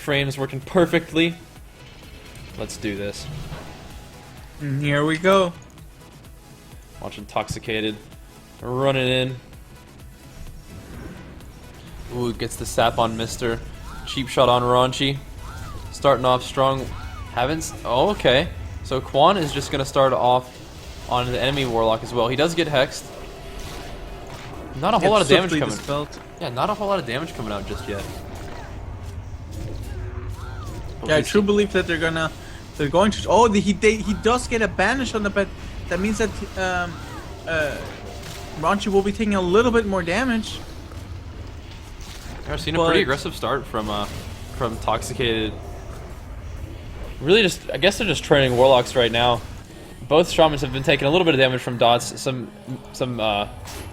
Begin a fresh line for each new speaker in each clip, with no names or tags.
frames working perfectly. Let's do this.
And here we go.
Watch Intoxicated running in. Ooh, gets the sap on Mister. Cheap shot on Raunchy. Starting off strong. Oh, okay. So Quan is just gonna start off on the enemy Warlock as well. He does get hexed. Not a whole lot of damage coming. Yeah, not a whole lot of damage coming out just yet.
Yeah, I true believe that they're going to. Oh, he does get a banish on the bed. That means that Raunchy will be taking a little bit more damage.
I've seen a pretty aggressive start from Intoxicated. Really, I guess they're just training Warlocks right now. Both Shamans have been taking a little bit of damage from dots, some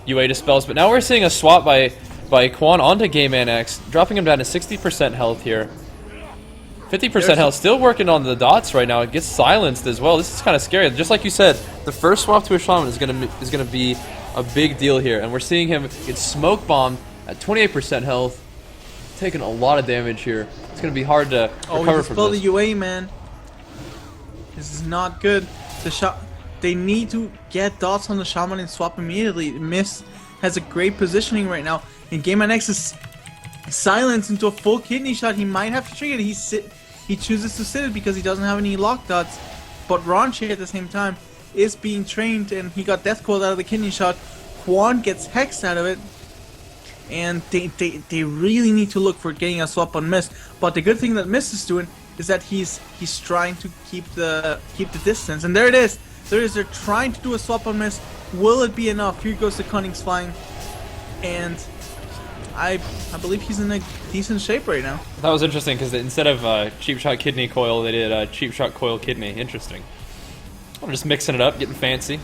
UA dispels, but now we're seeing a swap by Quan onto Game Man X, dropping him down to 60% health here. 50% health, still working on the dots right now. It gets silenced as well. This is kind of scary. Just like you said, the first swap to a Shaman is gonna be a big deal here, and we're seeing him get smoke bombed at 28% health, taking a lot of damage here. It's gonna be hard to recover from this.
The UA, man. This is not good. They need to get dots on the Shaman and swap immediately. Mist has a great positioning right now, and Game Man X is silenced into a full kidney shot. He might have to trigger it. He chooses to sit it because he doesn't have any lock dots. But Raunchy at the same time is being trained, and he got death coiled out of the kidney shot. Quan gets hexed out of it, and they really need to look for getting a swap on Mist. But the good thing that Mist is doing is that he's trying to keep the distance, and there it is. They're trying to do a swap on Mist. Will it be enough? Here goes the Cunning's flying, and I believe he's in a decent shape right now.
That was interesting because instead of cheap shot kidney coil, they did cheap shot coil kidney. Interesting. I'm just mixing it up, getting fancy.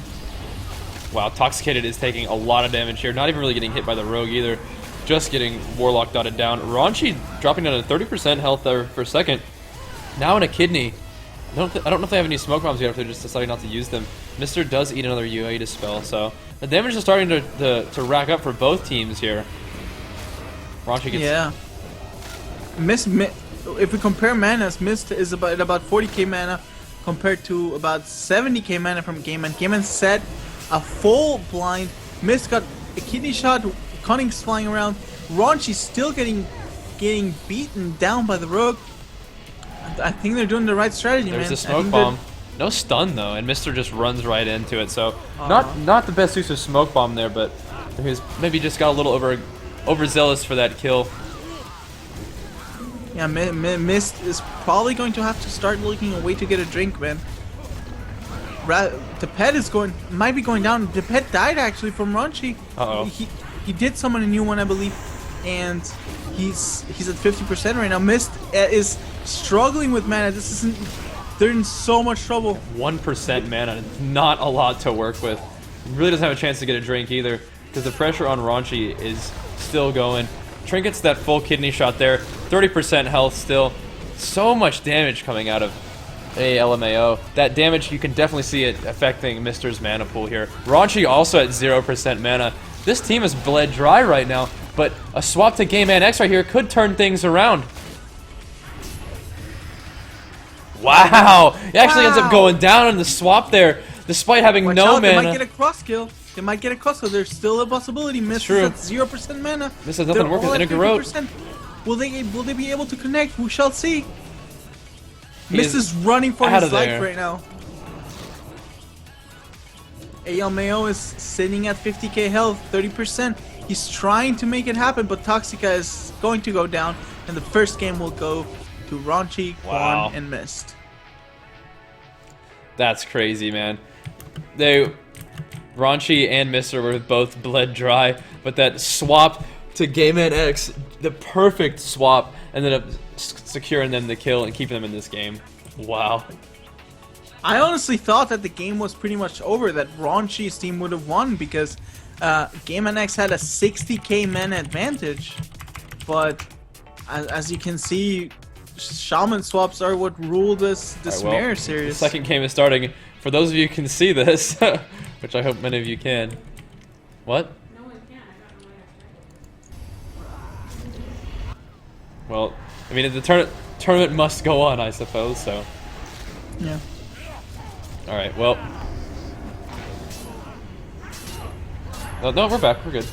Wow, Intoxicated is taking a lot of damage here. Not even really getting hit by the rogue either. Just getting Warlock dotted down. Raunchy dropping down to 30% health there for a second. Now in a kidney. I don't know if they have any smoke bombs yet, if they're just deciding not to use them. Mister does eat another UA dispel, so the damage is starting to rack up for both teams here. Raunchy gets...
Yeah. If we compare manas, Mist is about 40k mana compared to about 70k mana from Game Man. Game Man set a full blind. Mist got a kidney shot. Cunning's flying around. Raunchy's still getting beaten down by the rogue. I think they're doing the right strategy, man.
There's a smoke bomb. No stun though, and Mister just runs right into it. So not the best use of smoke bomb there, but he's maybe just got a little overzealous for that kill.
Yeah, Mist is probably going to have to start looking a way to get a drink, man. The pet might be going down. The pet died actually from Raunchy. He did summon a new one, I believe, and he's at 50% right now. Mist is struggling with mana. They're in so much trouble.
1% mana, not a lot to work with. Really doesn't have a chance to get a drink either, because the pressure on Raunchy is still going. Trinket's that full kidney shot there, 30% health still. So much damage coming out of LMAO. That damage, you can definitely see it affecting Mister's mana pool here. Raunchy also at 0% mana. This team is bled dry right now, but a swap to Game Man X right here could turn things around. Wow! He actually ends up going down in the swap there, despite having no mana.
They might get a cross kill. There's still a possibility. Mist is at 0% mana.
This has nothing to work with Integral.
Will they be able to connect? We shall see. Mist is running for his life right now. ALMAO is sitting at 50k health, 30%. He's trying to make it happen, but Toxica is going to go down, and the first game will go to Raunchy, Quan, and Mist.
That's crazy, man. Raunchy and Mister were both bled dry, but that swap to Game Man X, the perfect swap, ended up securing them the kill and keeping them in this game. Wow.
I honestly thought that the game was pretty much over, that Raunchy's team would have won, because Game Man X had a 60k mana advantage, but as you can see, Shaman swaps are what rule this mirror series.
The second game is starting. For those of you who can see this, which I hope many of you can. What?
No one can. I don't know why that's right.
Well, I mean, the tournament must go on, I suppose. So.
Yeah.
All right. Well. No, we're back. We're good.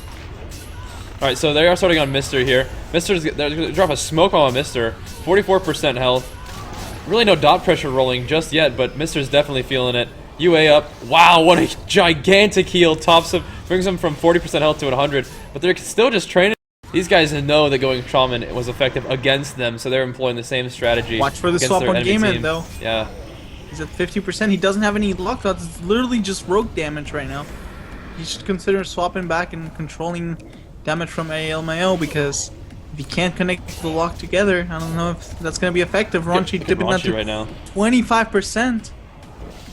All right. So they are starting on Mister here. They're gonna drop a smoke bomb on Mister. 44% health. Really no dot pressure rolling just yet, but Mister's definitely feeling it. UA up. Wow, what a gigantic heal. Brings them from 40% health to 100. But they're still just training. These guys know that going Shaman was effective against them, so they're employing the same strategy.
Watch for the
against
swap
their
on
enemy
Game
team.
End, though.
Yeah.
He's at 50%. He doesn't have any luck dots. It's literally just rogue damage right now. He should consider swapping back and controlling damage from ALMAO, because if he can't connect the lock together, I don't know if that's going to be effective. Raunchy dipping down to
right now.
25%.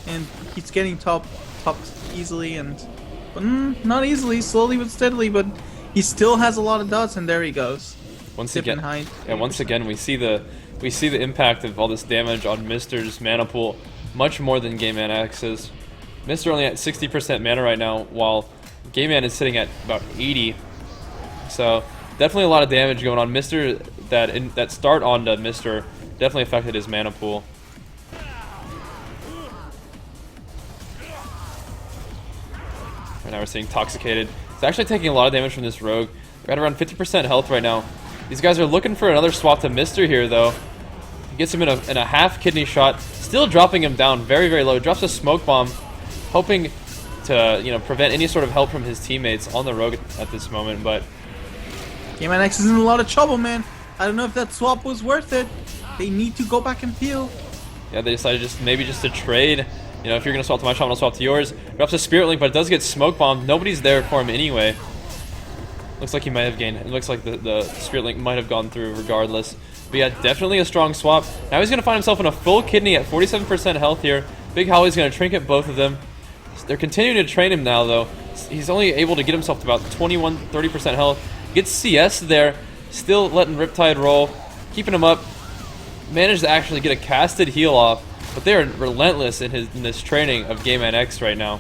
And he's getting topped easily, but not easily, slowly but steadily, but he still has a lot of dots, and there he goes.
Once again, we see the impact of all this damage on Mister's mana pool, much more than Game Man X's. Mister only at 60% mana right now, while Game Man is sitting at about 80. So definitely a lot of damage going on. Mister that start onto Mister definitely affected his mana pool. Right now we're seeing Toxicated. It's actually taking a lot of damage from this rogue. We're at around 50% health right now. These guys are looking for another swap to Mister here, though. He gets him in a half kidney shot, still dropping him down very, very low. Drops a smoke bomb, hoping to prevent any sort of help from his teammates on the rogue at this moment. But
Game X is in a lot of trouble, man. I don't know if that swap was worth it. They need to go back and peel.
Yeah, they decided maybe just to trade. If you're gonna swap to my shaman, I'll swap to yours. Drops a Spirit Link, but it does get smoke bombed. Nobody's there for him anyway. Looks like he might have gained. It looks like the Spirit Link might have gone through regardless. But yeah, definitely a strong swap. Now he's gonna find himself in a full kidney at 47% health here. Big Holly's gonna trinket both of them. They're continuing to train him now, though. He's only able to get himself to about 30% health. Gets CS there, still letting Riptide roll, keeping him up. Managed to actually get a casted heal off. But they're relentless in this training of Game Man X right now.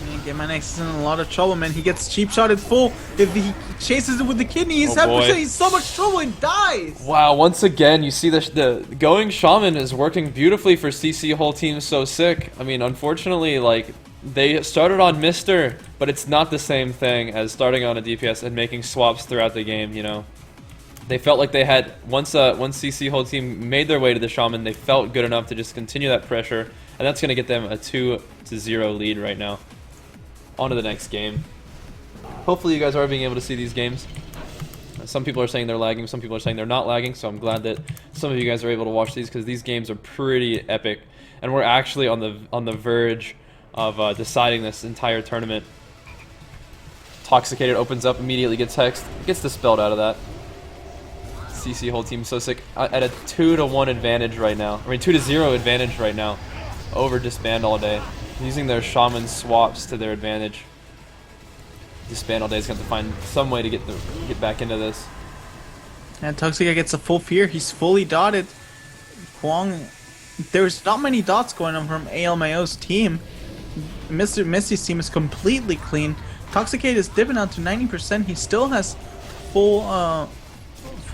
Man, Game Man X is in a lot of trouble, man. He gets cheap shotted full. If he chases it with the kidney, he's he's so much trouble and dies.
Wow, once again, you see the going Shaman is working beautifully for CC. Whole team so sick. I mean, unfortunately, they started on Mister, but it's not the same thing as starting on a DPS and making swaps throughout the game, They felt like they had, once CC whole team made their way to the Shaman, they felt good enough to just continue that pressure, and that's going to get them a 2-0 lead right now. On to the next game. Hopefully you guys are being able to see these games. Some people are saying they're lagging, some people are saying they're not lagging, so I'm glad that some of you guys are able to watch these, because these games are pretty epic, and we're actually on the verge of deciding this entire tournament. Toxicated opens up, immediately gets hexed, gets dispelled out of that. CC whole team so sick at a 2-1 advantage right now. I mean 2-0 advantage right now over Disband All Day. Using their Shaman swaps to their advantage. Disband All Day is going to find some way to get back into this.
And Toxica gets a full fear. He's fully dotted. Kwong, there's not many dots going on from ALMAO's team. Misty's team is completely clean. Toxicate is dipping out to 90%. He still has full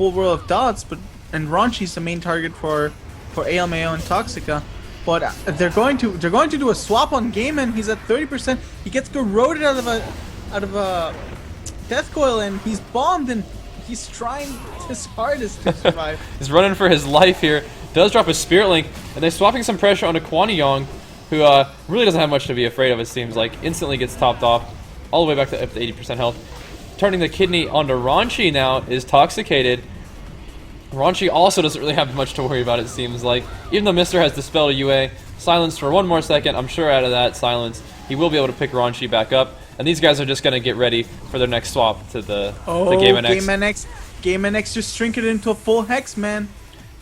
row of dots, and Raunchy's the main target for ALMAO and Toxica. But they're going to do a swap on Game Man. He's at 30%. He gets corroded out of a death coil, and he's bombed, and he's trying his hardest to survive.
He's running for his life here. Does drop a Spirit Link, and they're swapping some pressure onto Kwanyong, who really doesn't have much to be afraid of. It seems like instantly gets topped off, all the way back to up to 80% health. Turning the kidney onto Raunchy now is Toxicated. Raunchy also doesn't really have much to worry about, it seems like. Even though Mister has dispelled a UA, silenced for one more second, I'm sure out of that silence, he will be able to pick Raunchy back up. And these guys are just going to get ready for their next swap to the Game Man X.
Game Man X just shrinking it into a full hex, man.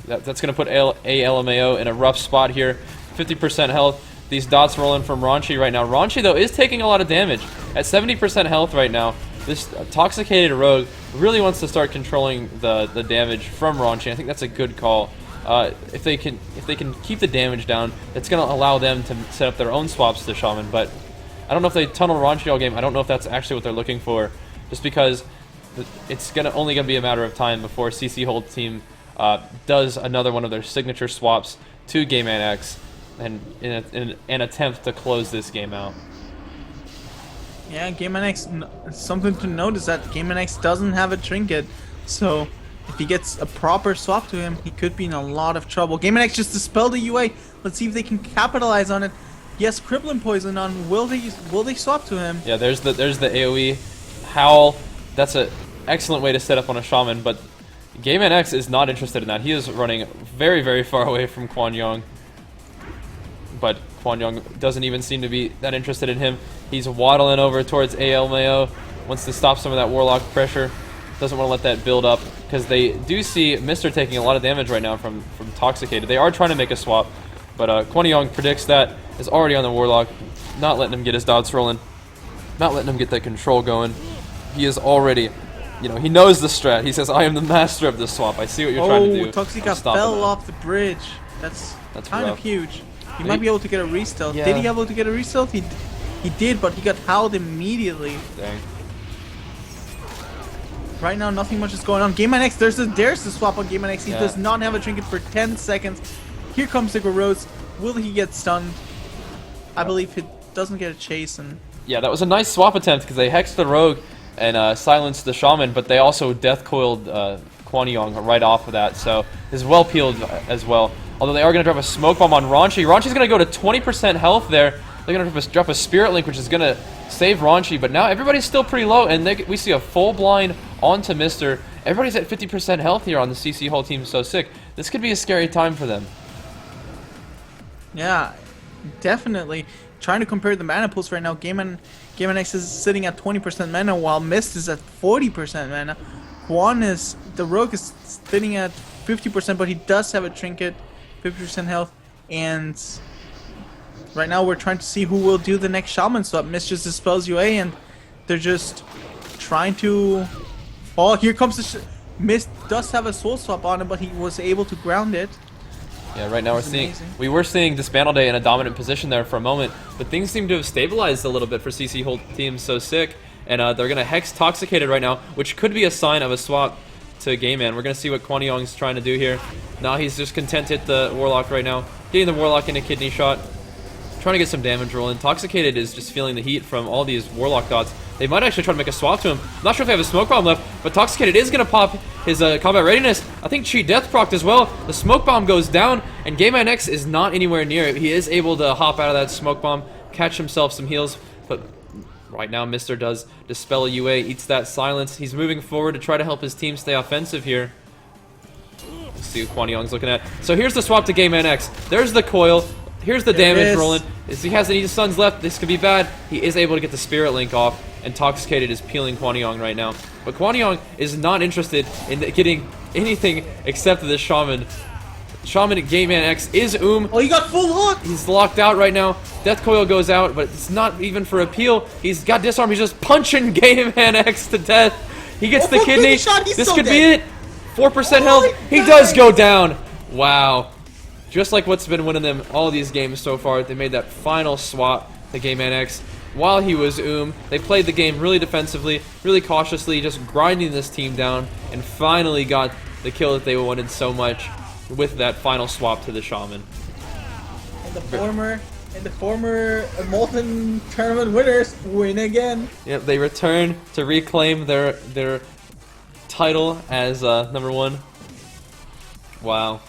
That's going to put ALMAO in a rough spot here. 50% health. These dots rolling from Raunchy right now. Raunchy, though, is taking a lot of damage. At 70% health right now, this Toxicated rogue really wants to start controlling the damage from Raunchy. I think that's a good call. If they can keep the damage down, it's going to allow them to set up their own swaps to Shaman. But I don't know if they tunnel Raunchy all game. I don't know if that's actually what they're looking for. Just because it's only going to be a matter of time before CC whole team does another one of their signature swaps to Game Man X, and in an attempt to close this game out.
Yeah, Game Man X, something to note is that Game Man X doesn't have a trinket, so if he gets a proper swap to him, he could be in a lot of trouble. Game Man X just dispelled the UA. Let's see if they can capitalize on it. Yes, Crippling Poison on. Will they swap to him?
Yeah, there's the AoE. Howl. That's an excellent way to set up on a Shaman, but Game Man X is not interested in that. He is running very, very far away from Kwon Young. But Kwon Young doesn't even seem to be that interested in him. He's waddling over towards AL Mayo. Wants to stop some of that Warlock pressure. Doesn't want to let that build up, because they do see Mr. taking a lot of damage right now from Toxicated. They are trying to make a swap, but Kwon Young predicts that, is already on the Warlock, not letting him get his dots rolling, not letting him get that control going. He is already, you know, he knows the strat. He says, I am the master of this swap. I see what you're trying to do.
Toxica fell off the bridge. That's kind of huge. He might be able to get a restealth. Yeah. Did he able to get a restealth? He did, but he got howled immediately.
Dang.
Right now, nothing much is going on. Game Man X, there's the swap on Game Man X. He does not have a trinket for 10 seconds. Here comes the Rose. Will he get stunned? I believe he doesn't get a chase. And
yeah, that was a nice swap attempt, because they hexed the Rogue and silenced the Shaman, but they also death coiled Kwon Young right off of that, so is well peeled as well. Although they are going to drop a smoke bomb on Raunchy. Raunchy's going to go to 20% health there. They're going to drop a Spirit Link, which is going to save Raunchy, but now everybody's still pretty low, and we see a full blind onto Mr. Everybody's at 50% health here on the CC whole team, so sick. This could be a scary time for them.
Yeah, definitely. Trying to compare the mana pools right now, Game Man X is sitting at 20% mana, while Mist is at 40% mana. The Rogue is sitting at 50%, but he does have a trinket, 50% health, and right now we're trying to see who will do the next Shaman swap. Mist just dispels UA, and they're just trying to... Oh, here comes the... Mist does have a soul swap on him, but he was able to ground it.
Yeah, right now we were seeing Dismantle Day in a dominant position there for a moment, but things seem to have stabilized a little bit for CC whole team, so sick. And they're going to Hex Toxicated right now, which could be a sign of a swap to Game Man. We're going to see what Kwon Young's trying to do here. Now he's just content to hit the Warlock right now. Getting the Warlock in a kidney shot. Trying to get some damage rolling. Toxicated is just feeling the heat from all these Warlock dots. They might actually try to make a swap to him. I'm not sure if they have a Smoke Bomb left, but Toxicated is going to pop his combat readiness. I think Cheat Death procced as well. The Smoke Bomb goes down, and Game Man X is not anywhere near it. He is able to hop out of that Smoke Bomb, catch himself some heals, but right now Mr. does dispel a UA, eats that silence. He's moving forward to try to help his team stay offensive here. Let's see what Kwon Young's looking at. So here's the swap to Game Man X. There's the coil. Here's the damage rolling. He has any stuns left. This could be bad. He is able to get the Spirit Link off, and Toxicated is peeling Kwon Young right now. But Kwon Young is not interested in getting anything except this Shaman. Shaman Game Man X is
Oh, he got full lock!
He's locked out right now. Death Coil goes out, but it's not even for a peel. He's got disarm. He's just punching Game Man X to death. He gets the kidney. This could be it. 4% health. He does go down. Wow. Just like what's been winning them all these games so far, they made that final swap to Game Man X while he was They played the game really defensively, really cautiously, just grinding this team down, and finally got the kill that they wanted so much with that final swap to the Shaman.
And the former Molten Tournament winners win again.
Yep, they return to reclaim their title as #1. Wow.